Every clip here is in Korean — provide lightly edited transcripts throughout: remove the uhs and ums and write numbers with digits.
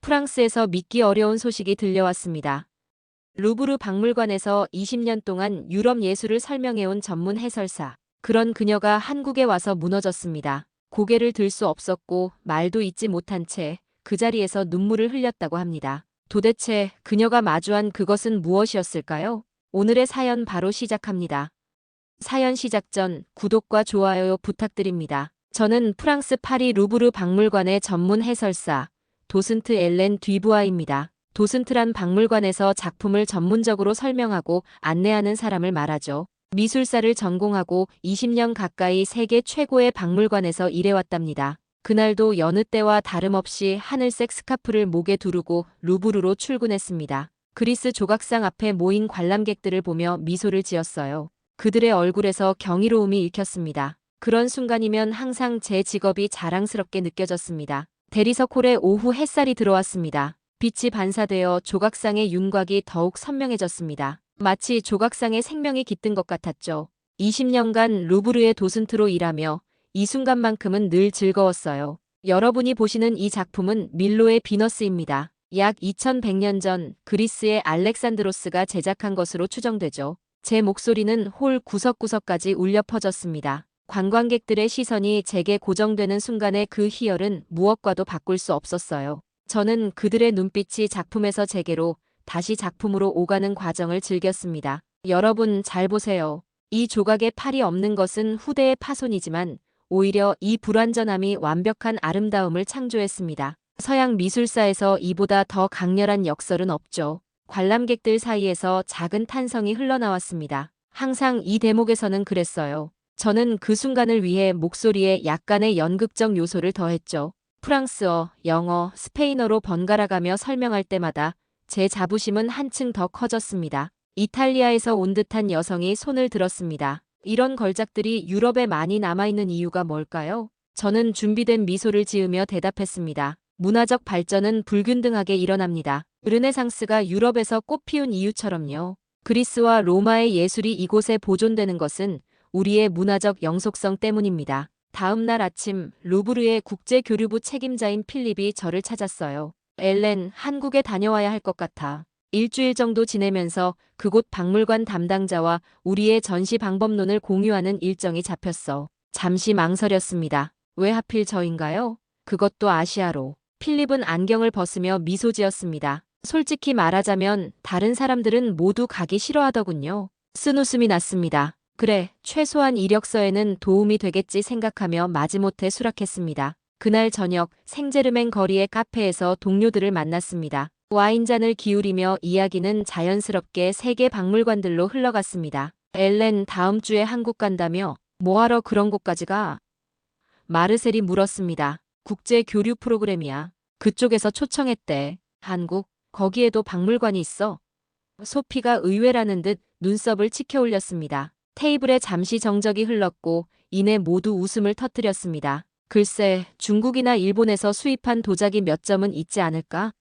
프랑스에서 믿기 어려운 소식이 들려왔습니다. 루브르 박물관에서 20년 동안 유럽 예술을 설명해온 전문 해설사. 그런 그녀가 한국에 와서 무너졌습니다. 고개를 들 수 없었고 말도 잇지 못한 채 그 자리에서 눈물을 흘렸다고 합니다. 도대체 그녀가 마주한 그것은 무엇이었을까요? 오늘의 사연 바로 시작합니다. 사연 시작 전 구독과 좋아요 부탁드립니다. 저는 프랑스 파리 루브르 박물관의 전문 해설사 도슨트 엘렌 뒤부아입니다. 도슨트란 박물관에서 작품을 전문적으로 설명하고 안내하는 사람을 말하죠. 미술사를 전공하고 20년 가까이 세계 최고의 박물관에서 일해왔답니다. 그날도 여느 때와 다름없이 하늘색 스카프를 목에 두르고 루브르로 출근했습니다. 그리스 조각상 앞에 모인 관람객들을 보며 미소를 지었어요. 그들의 얼굴에서 경이로움이 읽혔습니다. 그런 순간이면 항상 제 직업이 자랑스럽게 느껴졌습니다. 대리석 홀에 오후 햇살이 들어왔습니다. 빛이 반사되어 조각상의 윤곽이 더욱 선명해졌습니다. 마치 조각상의 생명이 깃든 것 같았죠. 20년간 루브르의 도슨트로 일하며 이 순간만큼은 늘 즐거웠어요. 여러분이 보시는 이 작품은 밀로의 비너스입니다. 약 2100년 전 그리스의 알렉산드로스가 제작한 것으로 추정되죠. 제 목소리는 홀 구석구석까지 울려 퍼졌습니다. 관광객들의 시선이 제게 고정되는 순간의 그 희열은 무엇과도 바꿀 수 없었어요. 저는 그들의 눈빛이 작품에서 제게로 다시 작품으로 오가는 과정을 즐겼습니다. 여러분 잘 보세요. 이 조각에 팔이 없는 것은 후대의 파손이지만 오히려 이 불완전함이 완벽한 아름다움을 창조했습니다. 서양 미술사에서 이보다 더 강렬한 역설은 없죠. 관람객들 사이에서 작은 탄성이 흘러나왔습니다. 항상 이 대목에서는 그랬어요. 저는 그 순간을 위해 목소리에 약간의 연극적 요소를 더했죠. 프랑스어, 영어, 스페인어로 번갈아가며 설명할 때마다 제 자부심은 한층 더 커졌습니다. 이탈리아에서 온 듯한 여성이 손을 들었습니다. 이런 걸작들이 유럽에 많이 남아있는 이유가 뭘까요? 저는 준비된 미소를 지으며 대답했습니다. 문화적 발전은 불균등하게 일어납니다. 르네상스가 유럽에서 꽃피운 이유처럼요. 그리스와 로마의 예술이 이곳에 보존되는 것은 우리의 문화적 영속성 때문입니다. 다음 날 아침 루브르의 국제교류부 책임자인 필립이 저를 찾았어요. 엘렌, 한국에 다녀와야 할 것 같아. 일주일 정도 지내면서 그곳 박물관 담당자와 우리의 전시 방법론을 공유하는 일정이 잡혔어. 잠시 망설였습니다. 왜 하필 저인가요? 그것도 아시아로. 필립은 안경을 벗으며 미소 지었습니다. 솔직히 말하자면 다른 사람들은 모두 가기 싫어하더군요. 쓴웃음이 났습니다. 그래, 최소한 이력서에는 도움이 되겠지 생각하며 마지못해 수락했습니다. 그날 저녁 생제르맹 거리의 카페에서 동료들을 만났습니다. 와인잔을 기울이며 이야기는 자연스럽게 세계 박물관들로 흘러갔습니다. 엘렌 다음 주에 한국 간다며? 뭐하러 그런 곳까지 가? 마르셀이 물었습니다. 국제 교류 프로그램이야. 그쪽에서 초청했대. 한국? 거기에도 박물관이 있어? 소피가 의외라는 듯 눈썹을 치켜 올렸습니다. 테이블에 잠시 정적이 흘렀고 이내 모두 웃음을 터뜨렸습니다. 글쎄, 중국이나 일본에서 수입한 도자기 몇 점은 있지 않을까?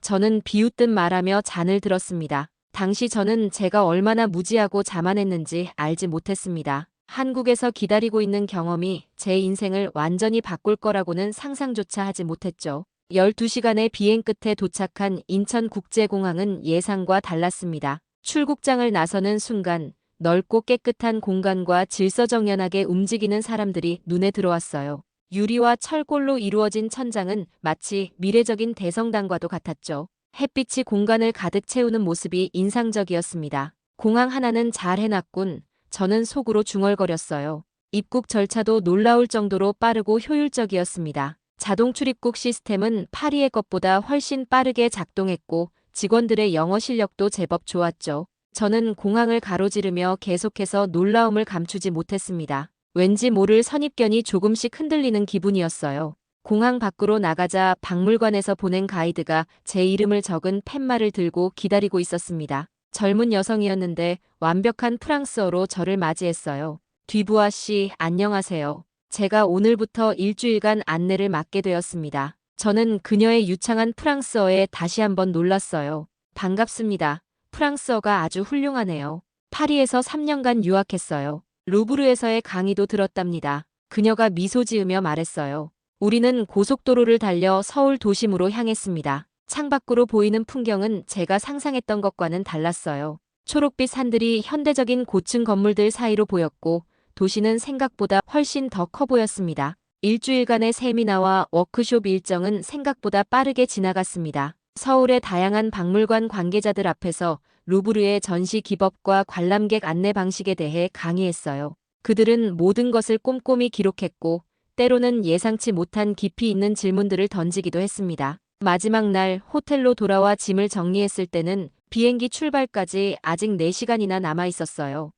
저는 비웃듯 말하며 잔을 들었습니다. 당시 저는 제가 얼마나 무지하고 자만했는지 알지 못했습니다. 한국에서 기다리고 있는 경험이 제 인생을 완전히 바꿀 거라고는 상상조차 하지 못했죠. 12시간의 비행 끝에 도착한 인천국제공항은 예상과 달랐습니다. 출국장을 나서는 순간 넓고 깨끗한 공간과 질서정연하게 움직이는 사람들이 눈에 들어왔어요. 유리와 철골로 이루어진 천장은 마치 미래적인 대성당과도 같았죠. 햇빛이 공간을 가득 채우는 모습이 인상적이었습니다. 공항 하나는 잘 해놨군. 저는 속으로 중얼거렸어요. 입국 절차도 놀라울 정도로 빠르고 효율적이었습니다. 자동 출입국 시스템은 파리의 것보다 훨씬 빠르게 작동했고 직원들의 영어 실력도 제법 좋았죠. 저는 공항을 가로지르며 계속해서 놀라움을 감추지 못했습니다. 왠지 모를 선입견이 조금씩 흔들리는 기분이었어요. 공항 밖으로 나가자 박물관에서 보낸 가이드가 제 이름을 적은 팻말을 들고 기다리고 있었습니다. 젊은 여성이었는데 완벽한 프랑스어로 저를 맞이했어요. 뒤부아 씨, 안녕하세요. 제가 오늘부터 일주일간 안내를 맡게 되었습니다. 저는 그녀의 유창한 프랑스어에 다시 한번 놀랐어요. 반갑습니다. 프랑스어가 아주 훌륭하네요. 파리에서 3년간 유학했어요. 루브르에서의 강의도 들었답니다. 그녀가 미소 지으며 말했어요. 우리는 고속도로를 달려 서울 도심으로 향했습니다. 창밖으로 보이는 풍경은 제가 상상했던 것과는 달랐어요. 초록빛 산들이 현대적인 고층 건물들 사이로 보였고 도시는 생각보다 훨씬 더 커 보였습니다. 일주일간의 세미나와 워크숍 일정은 생각보다 빠르게 지나갔습니다. 서울의 다양한 박물관 관계자들 앞에서 루브르의 전시 기법과 관람객 안내 방식에 대해 강의했어요. 그들은 모든 것을 꼼꼼히 기록했고 때로는 예상치 못한 깊이 있는 질문들을 던지기도 했습니다. 마지막 날 호텔로 돌아와 짐을 정리했을 때는 비행기 출발까지 아직 4시간이나 남아 있었어요.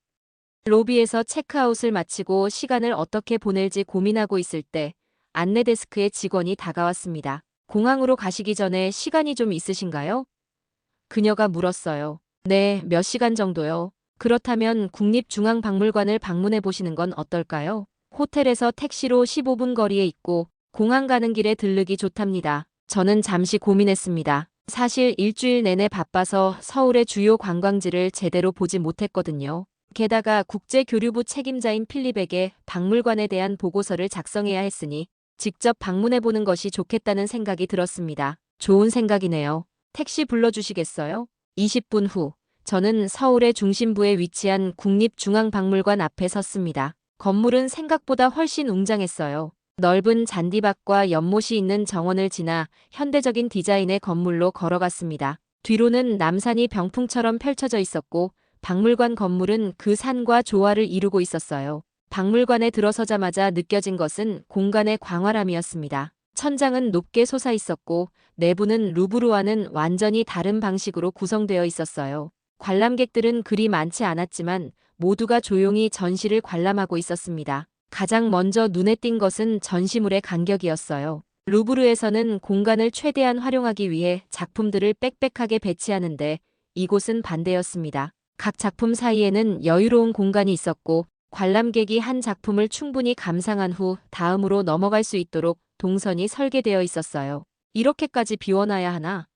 로비에서 체크아웃을 마치고 시간을 어떻게 보낼지 고민하고 있을 때 안내 데스크의 직원이 다가왔습니다. 공항으로 가시기 전에 시간이 좀 있으신가요? 그녀가 물었어요. 네, 몇 시간 정도요. 그렇다면 국립중앙박물관을 방문해 보시는 건 어떨까요? 호텔에서 택시로 15분 거리에 있고 공항 가는 길에 들르기 좋답니다. 저는 잠시 고민했습니다. 사실 일주일 내내 바빠서 서울의 주요 관광지를 제대로 보지 못했거든요. 게다가 국제교류부 책임자인 필립에게 박물관에 대한 보고서를 작성해야 했으니 직접 방문해 보는 것이 좋겠다는 생각이 들었습니다. 좋은 생각이네요. 택시 불러주시겠어요? 20분 후, 저는 서울의 중심부에 위치한 국립중앙박물관 앞에 섰습니다. 건물은 생각보다 훨씬 웅장했어요. 넓은 잔디밭과 연못이 있는 정원을 지나 현대적인 디자인의 건물로 걸어갔습니다. 뒤로는 남산이 병풍처럼 펼쳐져 있었고 박물관 건물은 그 산과 조화를 이루고 있었어요. 박물관에 들어서자마자 느껴진 것은 공간의 광활함이었습니다. 천장은 높게 솟아 있었고 내부는 루브르와는 완전히 다른 방식으로 구성되어 있었어요. 관람객들은 그리 많지 않았지만 모두가 조용히 전시를 관람하고 있었습니다. 가장 먼저 눈에 띈 것은 전시물의 간격이었어요. 루브르에서는 공간을 최대한 활용하기 위해 작품들을 빽빽하게 배치하는데 이곳은 반대였습니다. 각 작품 사이에는 여유로운 공간이 있었고 관람객이 한 작품을 충분히 감상한 후 다음으로 넘어갈 수 있도록 동선이 설계되어 있었어요. 이렇게까지 비워놔야 하나?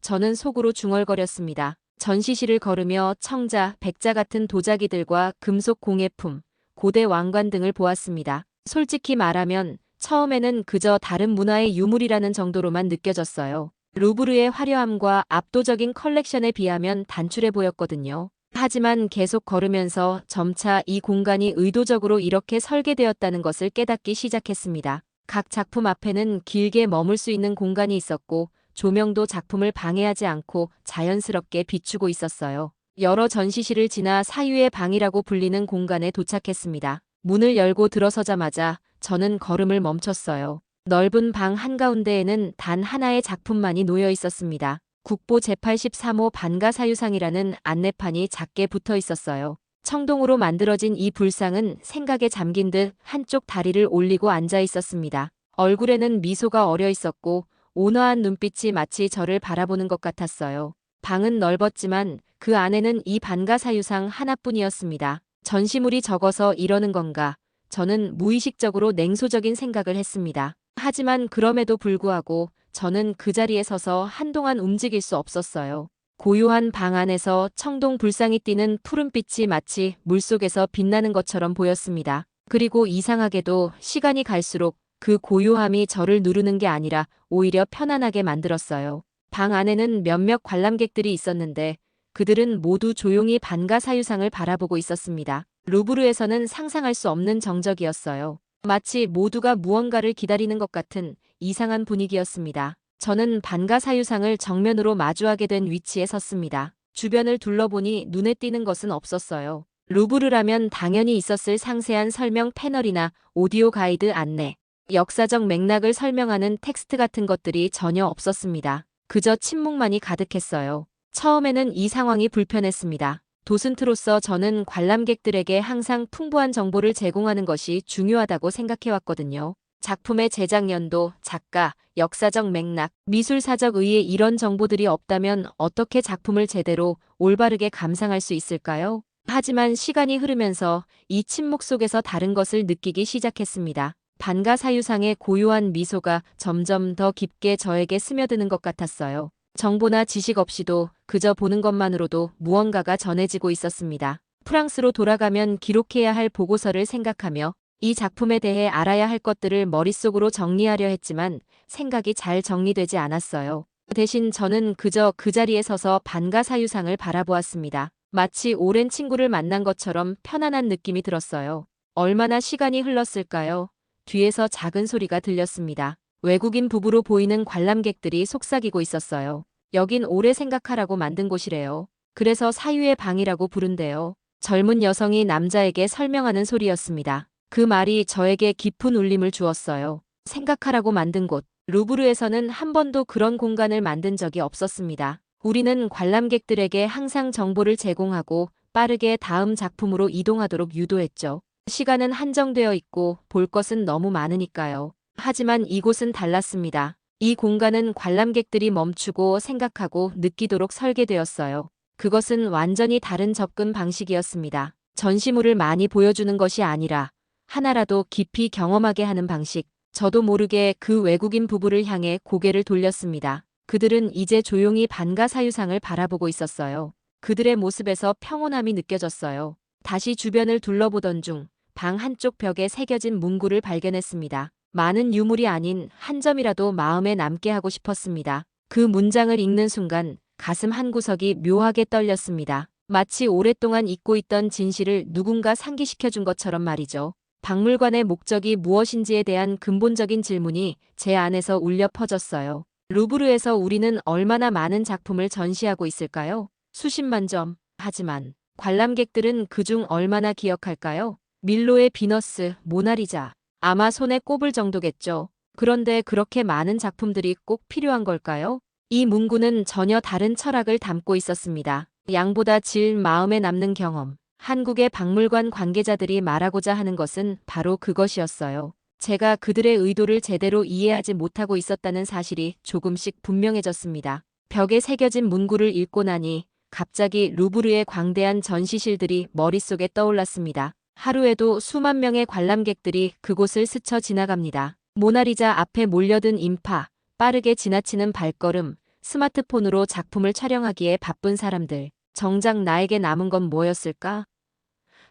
저는 속으로 중얼거렸습니다. 전시실을 걸으며 청자, 백자 같은 도자기들과 금속 공예품, 고대 왕관 등을 보았습니다. 솔직히 말하면 처음에는 그저 다른 문화의 유물이라는 정도로만 느껴졌어요. 루브르의 화려함과 압도적인 컬렉션에 비하면 단출해 보였거든요. 하지만 계속 걸으면서 점차 이 공간이 의도적으로 이렇게 설계되었다는 것을 깨닫기 시작했습니다. 각 작품 앞에는 길게 머물 수 있는 공간이 있었고 조명도 작품을 방해하지 않고 자연스럽게 비추고 있었어요. 여러 전시실을 지나 사유의 방이라고 불리는 공간에 도착했습니다. 문을 열고 들어서자마자 저는 걸음을 멈췄어요. 넓은 방 한가운데에는 단 하나의 작품만이 놓여 있었습니다. 국보 제83호 반가사유상이라는 안내판이 작게 붙어 있었어요. 청동으로 만들어진 이 불상은 생각에 잠긴 듯 한쪽 다리를 올리고 앉아 있었습니다. 얼굴에는 미소가 어려 있었고 온화한 눈빛이 마치 저를 바라보는 것 같았어요. 방은 넓었지만 그 안에는 이 반가사유상 하나뿐이었습니다. 전시물이 적어서 이러는 건가? 저는 무의식적으로 냉소적인 생각을 했습니다. 하지만 그럼에도 불구하고 저는 그 자리에 서서 한동안 움직일 수 없었어요. 고요한 방 안에서 청동 불상이 띠는 푸른빛이 마치 물속에서 빛나는 것처럼 보였습니다. 그리고 이상하게도 시간이 갈수록 그 고요함이 저를 누르는 게 아니라 오히려 편안하게 만들었어요. 방 안에는 몇몇 관람객들이 있었는데 그들은 모두 조용히 반가사유상을 바라보고 있었습니다. 루브르에서는 상상할 수 없는 정적이었어요. 마치 모두가 무언가를 기다리는 것 같은 이상한 분위기였습니다. 저는 반가사유상을 정면으로 마주하게 된 위치에 섰습니다. 주변을 둘러보니 눈에 띄는 것은 없었어요. 루브르라면 당연히 있었을 상세한 설명 패널이나 오디오 가이드 안내, 역사적 맥락을 설명하는 텍스트 같은 것들이 전혀 없었습니다. 그저 침묵만이 가득했어요. 처음에는 이 상황이 불편했습니다. 도슨트로서 저는 관람객들에게 항상 풍부한 정보를 제공하는 것이 중요하다고 생각해왔거든요. 작품의 제작 연도, 작가, 역사적 맥락, 미술사적 의의 이런 정보들이 없다면 어떻게 작품을 제대로 올바르게 감상할 수 있을까요? 하지만 시간이 흐르면서 이 침묵 속에서 다른 것을 느끼기 시작했습니다. 반가사유상의 고요한 미소가 점점 더 깊게 저에게 스며드는 것 같았어요. 정보나 지식 없이도 그저 보는 것만으로도 무언가가 전해지고 있었습니다. 프랑스로 돌아가면 기록해야 할 보고서를 생각하며 이 작품에 대해 알아야 할 것들을 머릿속으로 정리하려 했지만 생각이 잘 정리되지 않았어요. 대신 저는 그저 그 자리에 서서 반가사유상을 바라보았습니다. 마치 오랜 친구를 만난 것처럼 편안한 느낌이 들었어요. 얼마나 시간이 흘렀을까요? 뒤에서 작은 소리가 들렸습니다. 외국인 부부로 보이는 관람객들이 속삭이고 있었어요. 여긴 오래 생각하라고 만든 곳이래요. 그래서 사유의 방이라고 부른대요. 젊은 여성이 남자에게 설명하는 소리였습니다. 그 말이 저에게 깊은 울림을 주었어요. 생각하라고 만든 곳. 루브르에서는 한 번도 그런 공간을 만든 적이 없었습니다. 우리는 관람객들에게 항상 정보를 제공하고 빠르게 다음 작품으로 이동하도록 유도했죠. 시간은 한정되어 있고 볼 것은 너무 많으니까요. 하지만 이곳은 달랐습니다. 이 공간은 관람객들이 멈추고 생각하고 느끼도록 설계되었어요. 그것은 완전히 다른 접근 방식이었습니다. 전시물을 많이 보여주는 것이 아니라 하나라도 깊이 경험하게 하는 방식. 저도 모르게 그 외국인 부부를 향해 고개를 돌렸습니다. 그들은 이제 조용히 반가사유상을 바라보고 있었어요. 그들의 모습에서 평온함이 느껴졌어요. 다시 주변을 둘러보던 중 방 한쪽 벽에 새겨진 문구를 발견했습니다. 많은 유물이 아닌 한 점이라도 마음에 남게 하고 싶었습니다. 그 문장을 읽는 순간 가슴 한구석이 묘하게 떨렸습니다. 마치 오랫동안 잊고 있던 진실을 누군가 상기시켜준 것처럼 말이죠. 박물관의 목적이 무엇인지에 대한 근본적인 질문이 제 안에서 울려 퍼졌어요. 루브르에서 우리는 얼마나 많은 작품을 전시하고 있을까요? 수십만 점. 하지만 관람객들은 그중 얼마나 기억할까요? 밀로의 비너스, 모나리자. 아마 손에 꼽을 정도겠죠. 그런데 그렇게 많은 작품들이 꼭 필요한 걸까요? 이 문구는 전혀 다른 철학을 담고 있었습니다. 양보다 질, 마음에 남는 경험. 한국의 박물관 관계자들이 말하고자 하는 것은 바로 그것이었어요. 제가 그들의 의도를 제대로 이해하지 못하고 있었다는 사실이 조금씩 분명해졌습니다. 벽에 새겨진 문구를 읽고 나니 갑자기 루브르의 광대한 전시실들이 머릿속에 떠올랐습니다. 하루에도 수만 명의 관람객들이 그곳을 스쳐 지나갑니다. 모나리자 앞에 몰려든 인파, 빠르게 지나치는 발걸음, 스마트폰으로 작품을 촬영하기에 바쁜 사람들. 정작 나에게 남은 건 뭐였을까?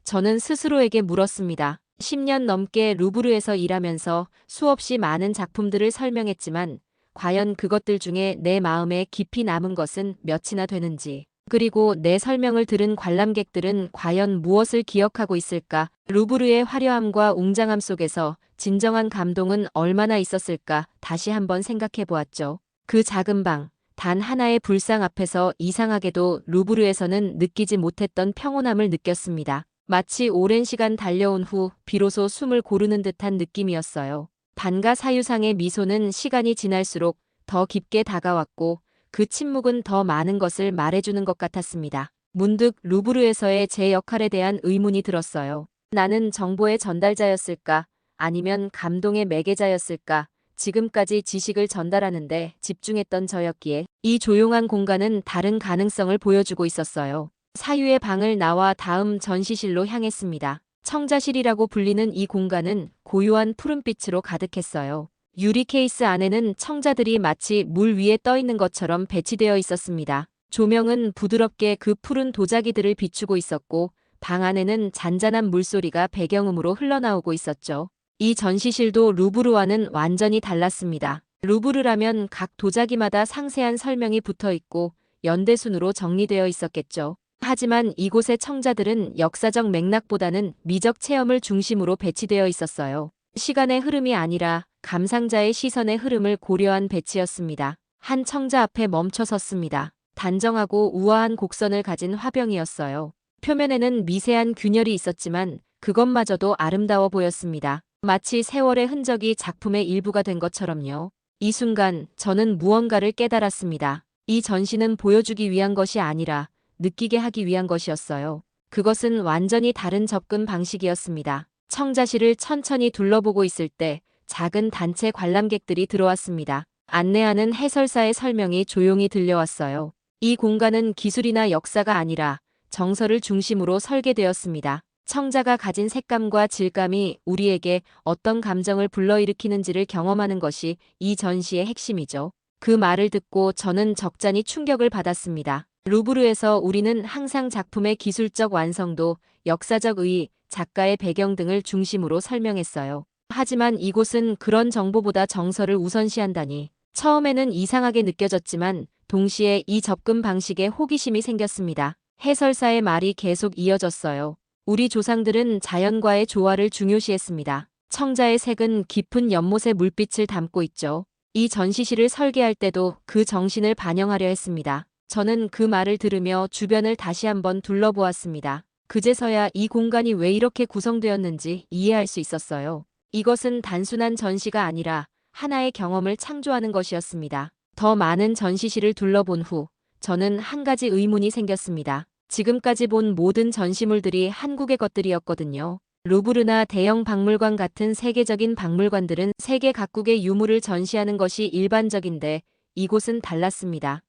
저는 스스로에게 물었습니다. 10년 넘게 루브르에서 일하면서 수없이 많은 작품들을 설명했지만 과연 그것들 중에 내 마음에 깊이 남은 것은 몇이나 되는지. 그리고 내 설명을 들은 관람객들은 과연 무엇을 기억하고 있을까? 루브르의 화려함과 웅장함 속에서 진정한 감동은 얼마나 있었을까? 다시 한번 생각해 보았죠. 그 작은 방, 단 하나의 불상 앞에서 이상하게도 루브르에서는 느끼지 못했던 평온함을 느꼈습니다. 마치 오랜 시간 달려온 후 비로소 숨을 고르는 듯한 느낌이었어요. 반가사유상의 미소는 시간이 지날수록 더 깊게 다가왔고 그 침묵은 더 많은 것을 말해주는 것 같았습니다. 문득 루브르에서의 제 역할에 대한 의문이 들었어요. 나는 정보의 전달자였을까? 아니면 감동의 매개자였을까? 지금까지 지식을 전달하는데 집중했던 저였기에 이 조용한 공간은 다른 가능성을 보여주고 있었어요. 사유의 방을 나와 다음 전시실로 향했습니다. 청자실이라고 불리는 이 공간은 고요한 푸른빛으로 가득했어요. 유리 케이스 안에는 청자들이 마치 물 위에 떠 있는 것처럼 배치되어 있었습니다. 조명은 부드럽게 그 푸른 도자기들을 비추고 있었고 방 안에는 잔잔한 물소리가 배경음으로 흘러나오고 있었죠. 이 전시실도 루브르와는 완전히 달랐습니다. 루브르라면 각 도자기마다 상세한 설명이 붙어 있고 연대순으로 정리되어 있었겠죠. 하지만 이곳의 청자들은 역사적 맥락보다는 미적 체험을 중심으로 배치되어 있었어요. 시간의 흐름이 아니라 감상자의 시선의 흐름을 고려한 배치였습니다. 한 청자 앞에 멈춰 섰습니다. 단정하고 우아한 곡선을 가진 화병이었어요. 표면에는 미세한 균열이 있었지만 그것마저도 아름다워 보였습니다. 마치 세월의 흔적이 작품의 일부가 된 것처럼요. 이 순간 저는 무언가를 깨달았습니다. 이 전시는 보여주기 위한 것이 아니라 느끼게 하기 위한 것이었어요. 그것은 완전히 다른 접근 방식이었습니다. 청자실을 천천히 둘러보고 있을 때 작은 단체 관람객들이 들어왔습니다. 안내하는 해설사의 설명이 조용히 들려왔어요. 이 공간은 기술이나 역사가 아니라 정서를 중심으로 설계되었습니다. 청자가 가진 색감과 질감이 우리에게 어떤 감정을 불러일으키는지를 경험하는 것이 이 전시의 핵심이죠. 그 말을 듣고 저는 적잖이 충격을 받았습니다. 루브르에서 우리는 항상 작품의 기술적 완성도, 역사적 의의, 작가의 배경 등을 중심으로 설명했어요. 하지만 이곳은 그런 정보보다 정서를 우선시한다니 처음에는 이상하게 느껴졌지만 동시에 이 접근 방식에 호기심이 생겼습니다. 해설사의 말이 계속 이어졌어요. 우리 조상들은 자연과의 조화를 중요시했습니다. 청자의 색은 깊은 연못의 물빛을 담고 있죠. 이 전시실을 설계할 때도 그 정신을 반영하려 했습니다. 저는 그 말을 들으며 주변을 다시 한번 둘러보았습니다. 그제서야 이 공간이 왜 이렇게 구성되었는지 이해할 수 있었어요. 이것은 단순한 전시가 아니라 하나의 경험을 창조하는 것이었습니다. 더 많은 전시실을 둘러본 후 저는 한 가지 의문이 생겼습니다. 지금까지 본 모든 전시물들이 한국의 것들이었거든요. 루브르나 대형 박물관 같은 세계적인 박물관들은 세계 각국의 유물을 전시하는 것이 일반적인데 이곳은 달랐습니다.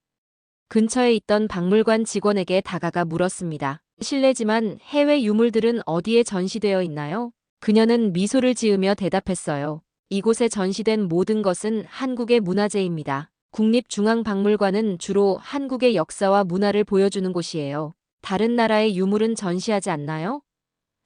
근처에 있던 박물관 직원에게 다가가 물었습니다. 실례지만 해외 유물들은 어디에 전시되어 있나요? 그녀는 미소를 지으며 대답했어요. 이곳에 전시된 모든 것은 한국의 문화재입니다. 국립중앙박물관은 주로 한국의 역사와 문화를 보여주는 곳이에요. 다른 나라의 유물은 전시하지 않나요?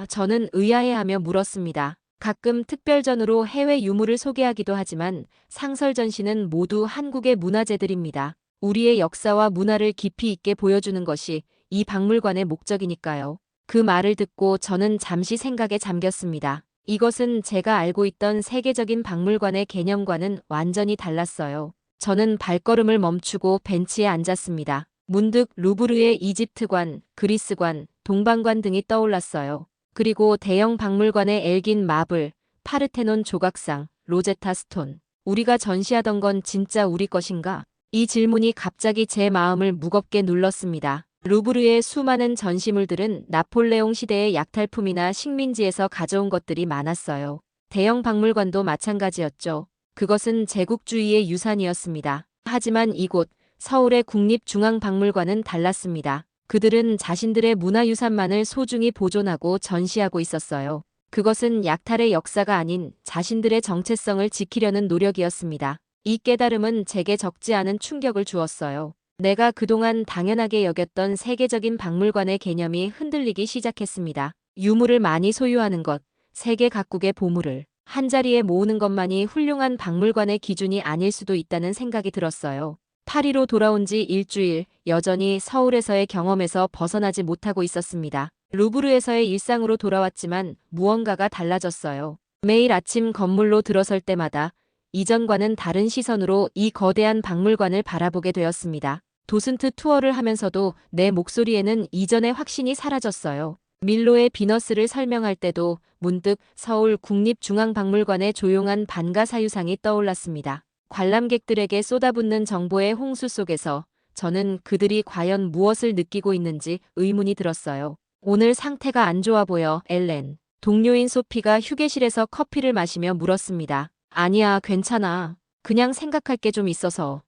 저는 의아해하며 물었습니다. 가끔 특별전으로 해외 유물을 소개하기도 하지만 상설 전시는 모두 한국의 문화재들입니다. 우리의 역사와 문화를 깊이 있게 보여주는 것이 이 박물관의 목적이니까요. 그 말을 듣고 저는 잠시 생각에 잠겼습니다. 이것은 제가 알고 있던 세계적인 박물관의 개념과는 완전히 달랐어요. 저는 발걸음을 멈추고 벤치에 앉았습니다. 문득 루브르의 이집트관, 그리스관, 동방관 등이 떠올랐어요. 그리고 대형 박물관의 엘긴 마블, 파르테논 조각상, 로제타 스톤. 우리가 전시하던 건 진짜 우리 것인가? 이 질문이 갑자기 제 마음을 무겁게 눌렀습니다. 루브르의 수많은 전시물들은 나폴레옹 시대의 약탈품이나 식민지에서 가져온 것들이 많았어요. 대형 박물관도 마찬가지였죠. 그것은 제국주의의 유산이었습니다. 하지만 이곳 서울의 국립중앙박물관은 달랐습니다. 그들은 자신들의 문화유산만을 소중히 보존하고 전시하고 있었어요. 그것은 약탈의 역사가 아닌 자신들의 정체성을 지키려는 노력이었습니다. 이 깨달음은 제게 적지 않은 충격을 주었어요. 내가 그동안 당연하게 여겼던 세계적인 박물관의 개념이 흔들리기 시작했습니다. 유물을 많이 소유하는 것, 세계 각국의 보물을 한자리에 모으는 것만이 훌륭한 박물관의 기준이 아닐 수도 있다는 생각이 들었어요. 파리로 돌아온 지 일주일, 여전히 서울에서의 경험에서 벗어나지 못하고 있었습니다. 루브르에서의 일상으로 돌아왔지만 무언가가 달라졌어요. 매일 아침 건물로 들어설 때마다 이전과는 다른 시선으로 이 거대한 박물관을 바라보게 되었습니다. 도슨트 투어를 하면서도 내 목소리에는 이전의 확신이 사라졌어요. 밀로의 비너스를 설명할 때도 문득 서울 국립중앙박물관의 조용한 반가사유상이 떠올랐습니다. 관람객들에게 쏟아붓는 정보의 홍수 속에서 저는 그들이 과연 무엇을 느끼고 있는지 의문이 들었어요. 오늘 상태가 안 좋아 보여, 엘렌. 동료인 소피가 휴게실에서 커피를 마시며 물었습니다. 아니야, 괜찮아. 그냥 생각할 게 좀 있어서.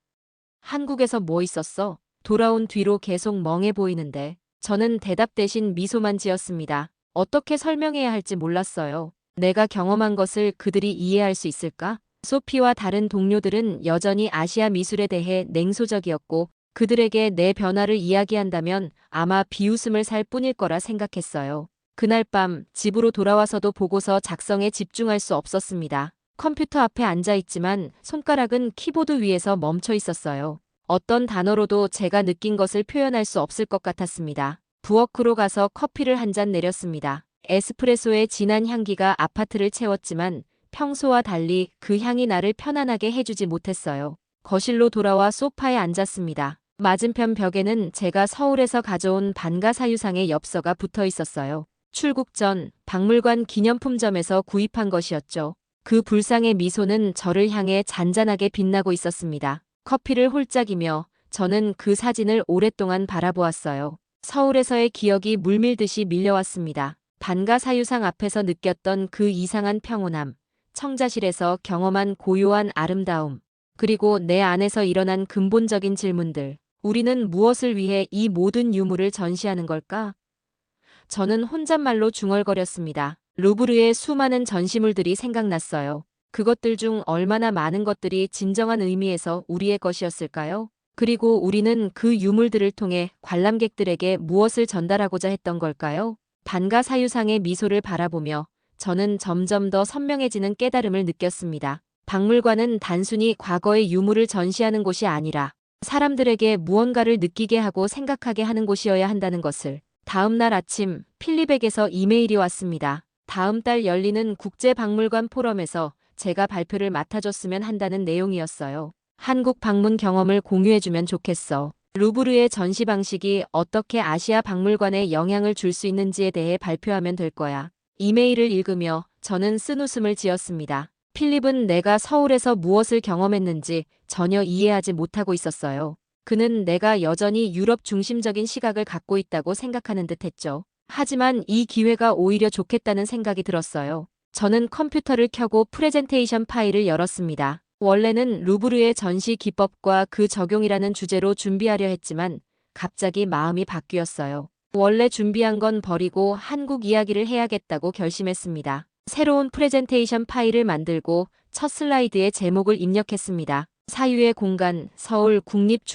한국에서 뭐 있었어? 돌아온 뒤로 계속 멍해 보이는데. 저는 대답 대신 미소만 지었습니다. 어떻게 설명해야 할지 몰랐어요. 내가 경험한 것을 그들이 이해할 수 있을까? 소피와 다른 동료들은 여전히 아시아 미술에 대해 냉소적이었고 그들에게 내 변화를 이야기한다면 아마 비웃음을 살 뿐일 거라 생각했어요. 그날 밤 집으로 돌아와서도 보고서 작성에 집중할 수 없었습니다. 컴퓨터 앞에 앉아있지만 손가락은 키보드 위에서 멈춰 있었어요. 어떤 단어로도 제가 느낀 것을 표현할 수 없을 것 같았습니다. 부엌으로 가서 커피를 한 잔 내렸습니다. 에스프레소의 진한 향기가 아파트를 채웠지만 평소와 달리 그 향이 나를 편안하게 해주지 못했어요. 거실로 돌아와 소파에 앉았습니다. 맞은편 벽에는 제가 서울에서 가져온 반가사유상의 엽서가 붙어 있었어요. 출국 전 박물관 기념품점에서 구입한 것이었죠. 그 불상의 미소는 저를 향해 잔잔하게 빛나고 있었습니다. 커피를 홀짝이며 저는 그 사진을 오랫동안 바라보았어요. 서울에서의 기억이 물밀듯이 밀려왔습니다. 반가사유상 앞에서 느꼈던 그 이상한 평온함, 청자실에서 경험한 고요한 아름다움, 그리고 내 안에서 일어난 근본적인 질문들. 우리는 무엇을 위해 이 모든 유물을 전시하는 걸까? 저는 혼잣말로 중얼거렸습니다. 루브르의 수많은 전시물들이 생각났어요. 그것들 중 얼마나 많은 것들이 진정한 의미에서 우리의 것이었을까요? 그리고 우리는 그 유물들을 통해 관람객들에게 무엇을 전달하고자 했던 걸까요? 반가 사유상의 미소를 바라보며 저는 점점 더 선명해지는 깨달음을 느꼈습니다. 박물관은 단순히 과거의 유물을 전시하는 곳이 아니라 사람들에게 무언가를 느끼게 하고 생각하게 하는 곳이어야 한다는 것을. 다음 날 아침 필립에게서 이메일이 왔습니다. 다음 달 열리는 국제박물관 포럼에서 제가 발표를 맡아줬으면 한다는 내용이었어요. 한국 방문 경험을 공유해주면 좋겠어. 루브르의 전시 방식이 어떻게 아시아 박물관에 영향을 줄 수 있는지에 대해 발표하면 될 거야. 이메일을 읽으며 저는 쓴웃음을 지었습니다. 필립은 내가 서울에서 무엇을 경험했는지 전혀 이해하지 못하고 있었어요. 그는 내가 여전히 유럽 중심적인 시각을 갖고 있다고 생각하는 듯 했죠. 하지만 이 기회가 오히려 좋겠다는 생각이 들었어요. 저는 컴퓨터를 켜고 프레젠테이션 파일을 열었습니다. 원래는 루브르의 전시 기법과 그 적용이라는 주제로 준비하려 했지만 갑자기 마음이 바뀌었어요. 원래 준비한 건 버리고 한국 이야기를 해야겠다고 결심했습니다. 새로운 프레젠테이션 파일을 만들고 첫 슬라이드에 제목을 입력했습니다. 사유의 공간, 서울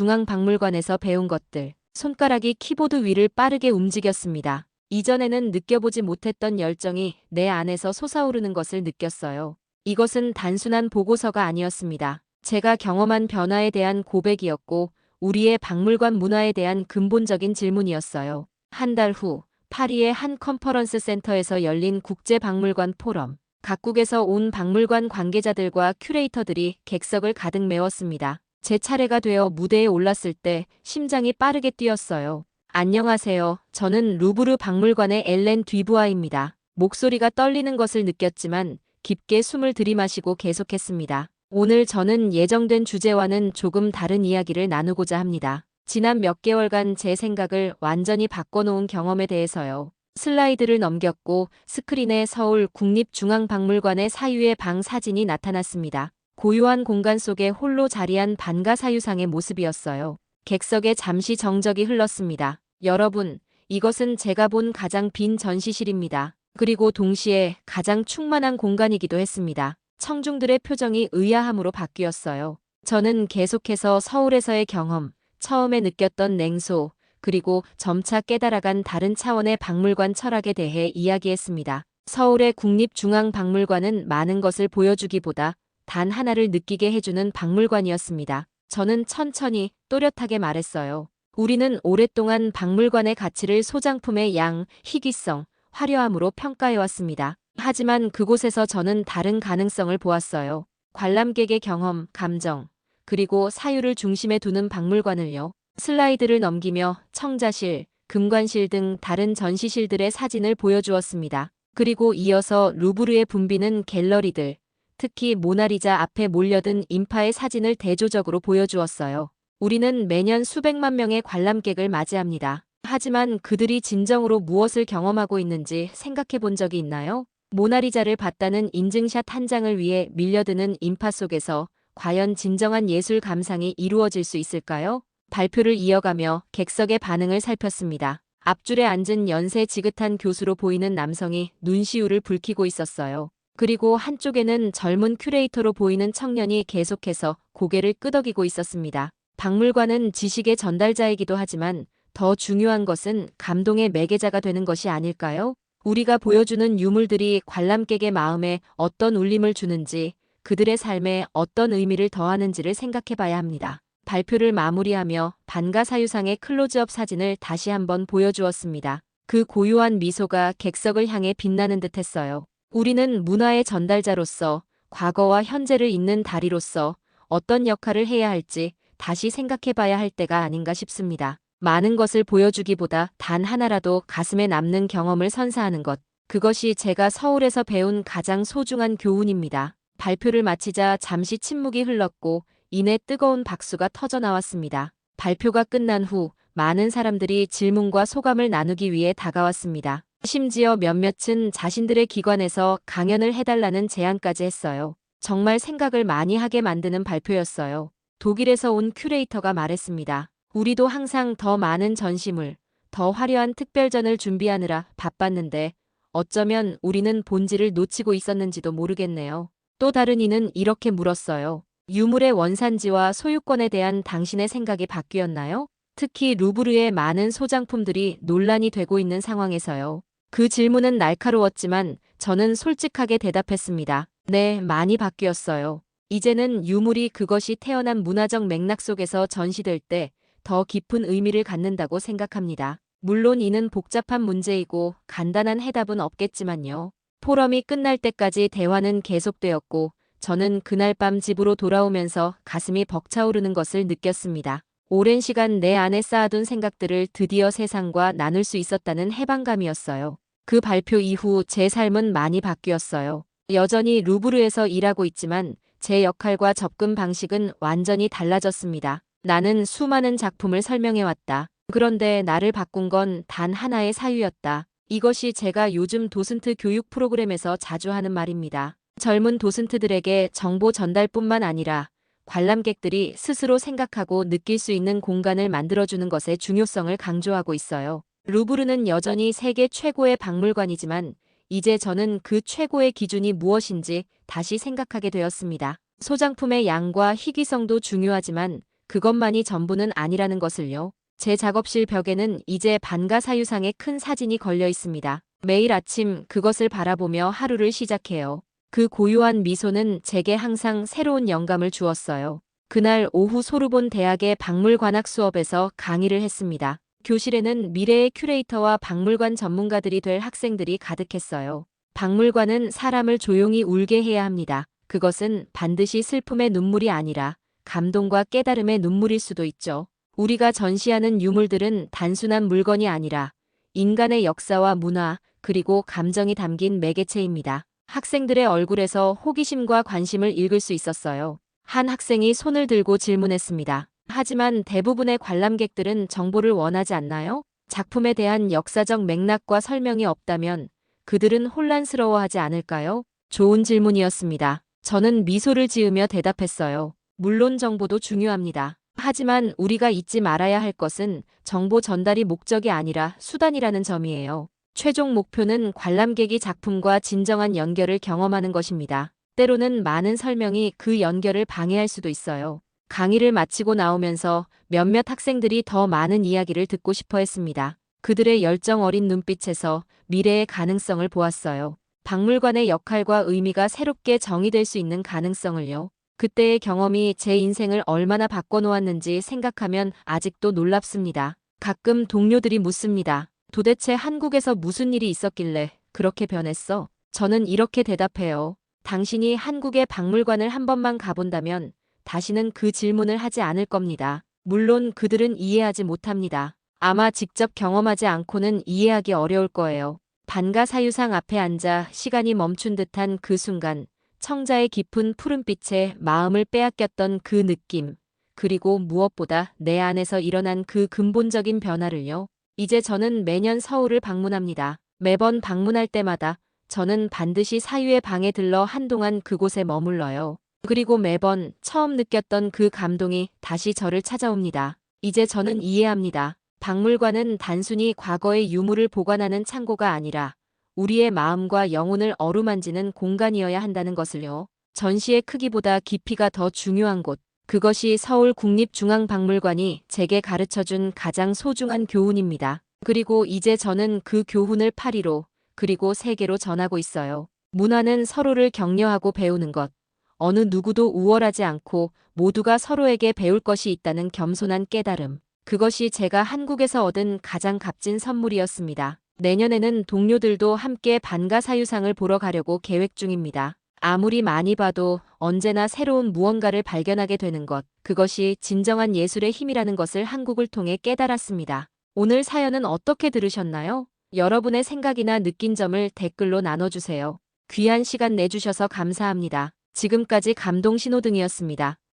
국립중앙박물관에서 배운 것들. 손가락이 키보드 위를 빠르게 움직였습니다. 이전에는 느껴보지 못했던 열정이 내 안에서 솟아오르는 것을 느꼈어요. 이것은 단순한 보고서가 아니었습니다. 제가 경험한 변화에 대한 고백이었고 우리의 박물관 문화에 대한 근본적인 질문이었어요. 한 달 후 파리의 한 컨퍼런스 센터에서 열린 국제박물관 포럼. 각국에서 온 박물관 관계자들과 큐레이터들이 객석을 가득 메웠습니다. 제 차례가 되어 무대에 올랐을 때 심장이 빠르게 뛰었어요. 안녕하세요. 저는 루브르 박물관의 엘렌 듀부아입니다. 목소리가 떨리는 것을 느꼈지만 깊게 숨을 들이마시고 계속했습니다. 오늘 저는 예정된 주제와는 조금 다른 이야기를 나누고자 합니다. 지난 몇 개월간 제 생각을 완전히 바꿔놓은 경험에 대해서요. 슬라이드를 넘겼고 스크린에 서울 국립중앙박물관의 사유의 방 사진이 나타났습니다. 고요한 공간 속에 홀로 자리한 반가 사유상의 모습이었어요. 객석에 잠시 정적이 흘렀습니다. 여러분, 이것은 제가 본 가장 빈 전시실입니다. 그리고 동시에 가장 충만한 공간이기도 했습니다. 청중들의 표정이 의아함으로 바뀌었어요. 저는 계속해서 서울에서의 경험, 처음에 느꼈던 냉소, 그리고 점차 깨달아간 다른 차원의 박물관 철학에 대해 이야기했습니다. 서울의 국립중앙박물관은 많은 것을 보여주기보다 단 하나를 느끼게 해주는 박물관이었습니다. 저는 천천히 또렷하게 말했어요. 우리는 오랫동안 박물관의 가치를 소장품의 양, 희귀성, 화려함으로 평가해왔습니다. 하지만 그곳에서 저는 다른 가능성을 보았어요. 관람객의 경험, 감정, 그리고 사유를 중심에 두는 박물관을요. 슬라이드를 넘기며 청자실, 금관실 등 다른 전시실들의 사진을 보여주었습니다. 그리고 이어서 루브르에 붐비는 갤러리들, 특히 모나리자 앞에 몰려든 인파의 사진을 대조적으로 보여주었어요. 우리는 매년 수백만 명의 관람객을 맞이합니다. 하지만 그들이 진정으로 무엇을 경험하고 있는지 생각해 본 적이 있나요? 모나리자를 봤다는 인증샷 한 장을 위해 밀려드는 인파 속에서 과연 진정한 예술 감상이 이루어질 수 있을까요? 발표를 이어가며 객석의 반응을 살폈습니다. 앞줄에 앉은 연세 지긋한 교수로 보이는 남성이 눈시울을 붉히고 있었어요. 그리고 한쪽에는 젊은 큐레이터로 보이는 청년이 계속해서 고개를 끄덕이고 있었습니다. 박물관은 지식의 전달자이기도 하지만 더 중요한 것은 감동의 매개자가 되는 것이 아닐까요? 우리가 보여주는 유물들이 관람객의 마음에 어떤 울림을 주는지, 그들의 삶에 어떤 의미를 더하는지를 생각해 봐야 합니다. 발표를 마무리하며 반가 사유상의 클로즈업 사진을 다시 한번 보여주었습니다. 그 고요한 미소가 객석을 향해 빛나는 듯했어요. 우리는 문화의 전달자로서, 과거와 현재를 잇는 다리로서 어떤 역할을 해야 할지 다시 생각해 봐야 할 때가 아닌가 싶습니다. 많은 것을 보여주기보다 단 하나라도 가슴에 남는 경험을 선사하는 것. 그것이 제가 서울에서 배운 가장 소중한 교훈입니다. 발표를 마치자 잠시 침묵이 흘렀고 이내 뜨거운 박수가 터져 나왔습니다. 발표가 끝난 후 많은 사람들이 질문과 소감을 나누기 위해 다가왔습니다. 심지어 몇몇은 자신들의 기관에서 강연을 해달라는 제안까지 했어요. 정말 생각을 많이 하게 만드는 발표였어요. 독일에서 온 큐레이터가 말했습니다. 우리도 항상 더 많은 전시물, 더 화려한 특별전을 준비하느라 바빴는데 어쩌면 우리는 본질을 놓치고 있었는지도 모르겠네요. 또 다른 이는 이렇게 물었어요. 유물의 원산지와 소유권에 대한 당신의 생각이 바뀌었나요? 특히 루브르의 많은 소장품들이 논란이 되고 있는 상황에서요. 그 질문은 날카로웠지만 저는 솔직하게 대답했습니다. 네, 많이 바뀌었어요. 이제는 유물이 그것이 태어난 문화적 맥락 속에서 전시될 때 더 깊은 의미를 갖는다고 생각합니다. 물론 이는 복잡한 문제이고 간단한 해답은 없겠지만요. 포럼이 끝날 때까지 대화는 계속되었고 저는 그날 밤 집으로 돌아오면서 가슴이 벅차오르는 것을 느꼈습니다. 오랜 시간 내 안에 쌓아둔 생각들을 드디어 세상과 나눌 수 있었다는 해방감이었어요. 그 발표 이후 제 삶은 많이 바뀌었어요. 여전히 루브르에서 일하고 있지만 제 역할과 접근 방식은 완전히 달라졌습니다. 나는 수많은 작품을 설명해왔다. 그런데 나를 바꾼 건 단 하나의 사유였다. 이것이 제가 요즘 도슨트 교육 프로그램에서 자주 하는 말입니다. 젊은 도슨트들에게 정보 전달뿐만 아니라 관람객들이 스스로 생각하고 느낄 수 있는 공간을 만들어주는 것의 중요성을 강조하고 있어요. 루브르는 여전히 세계 최고의 박물관이지만 이제 저는 그 최고의 기준이 무엇인지 다시 생각하게 되었습니다. 소장품의 양과 희귀성도 중요하지만 그것만이 전부는 아니라는 것을요. 제 작업실 벽에는 이제 반가 사유상의 큰 사진이 걸려 있습니다. 매일 아침 그것을 바라보며 하루를 시작해요. 그 고요한 미소는 제게 항상 새로운 영감을 주었어요. 그날 오후 소르본 대학의 박물관학 수업에서 강의를 했습니다. 교실에는 미래의 큐레이터와 박물관 전문가들이 될 학생들이 가득했어요. 박물관은 사람을 조용히 울게 해야 합니다. 그것은 반드시 슬픔의 눈물이 아니라 감동과 깨달음의 눈물일 수도 있죠. 우리가 전시하는 유물들은 단순한 물건이 아니라 인간의 역사와 문화, 그리고 감정이 담긴 매개체입니다. 학생들의 얼굴에서 호기심과 관심을 읽을 수 있었어요. 한 학생이 손을 들고 질문했습니다. 하지만 대부분의 관람객들은 정보를 원하지 않나요? 작품에 대한 역사적 맥락과 설명이 없다면 그들은 혼란스러워하지 않을까요? 좋은 질문이었습니다. 저는 미소를 지으며 대답했어요. 물론 정보도 중요합니다. 하지만 우리가 잊지 말아야 할 것은 정보 전달이 목적이 아니라 수단이라는 점이에요. 최종 목표는 관람객이 작품과 진정한 연결을 경험하는 것입니다. 때로는 많은 설명이 그 연결을 방해할 수도 있어요. 강의를 마치고 나오면서 몇몇 학생들이 더 많은 이야기를 듣고 싶어 했습니다. 그들의 열정 어린 눈빛에서 미래의 가능성을 보았어요. 박물관의 역할과 의미가 새롭게 정의될 수 있는 가능성을요. 그때의 경험이 제 인생을 얼마나 바꿔놓았는지 생각하면 아직도 놀랍습니다. 가끔 동료들이 묻습니다. 도대체 한국에서 무슨 일이 있었길래 그렇게 변했어? 저는 이렇게 대답해요. 당신이 한국의 박물관을 한 번만 가본다면 다시는 그 질문을 하지 않을 겁니다. 물론 그들은 이해하지 못합니다. 아마 직접 경험하지 않고는 이해하기 어려울 거예요. 반가 사유상 앞에 앉아 시간이 멈춘 듯한 그 순간, 청자의 깊은 푸른빛에 마음을 빼앗겼던 그 느낌, 그리고 무엇보다 내 안에서 일어난 그 근본적인 변화를요. 이제 저는 매년 서울을 방문합니다. 매번 방문할 때마다 저는 반드시 사유의 방에 들러 한동안 그곳에 머물러요. 그리고 매번 처음 느꼈던 그 감동이 다시 저를 찾아옵니다. 이제 저는 이해합니다. 박물관은 단순히 과거의 유물을 보관하는 창고가 아니라 우리의 마음과 영혼을 어루만지는 공간이어야 한다는 것을요. 전시의 크기보다 깊이가 더 중요한 곳. 그것이 서울 국립중앙박물관이 제게 가르쳐준 가장 소중한 교훈입니다. 그리고 이제 저는 그 교훈을 파리로, 그리고 세계로 전하고 있어요. 문화는 서로를 격려하고 배우는 것. 어느 누구도 우월하지 않고 모두가 서로에게 배울 것이 있다는 겸손한 깨달음. 그것이 제가 한국에서 얻은 가장 값진 선물이었습니다. 내년에는 동료들도 함께 반가 사유상을 보러 가려고 계획 중입니다. 아무리 많이 봐도 언제나 새로운 무언가를 발견하게 되는 것. 그것이 진정한 예술의 힘이라는 것을 한국을 통해 깨달았습니다. 오늘 사연은 어떻게 들으셨나요? 여러분의 생각이나 느낀 점을 댓글로 나눠주세요. 귀한 시간 내주셔서 감사합니다. 지금까지 감동 신호등이었습니다.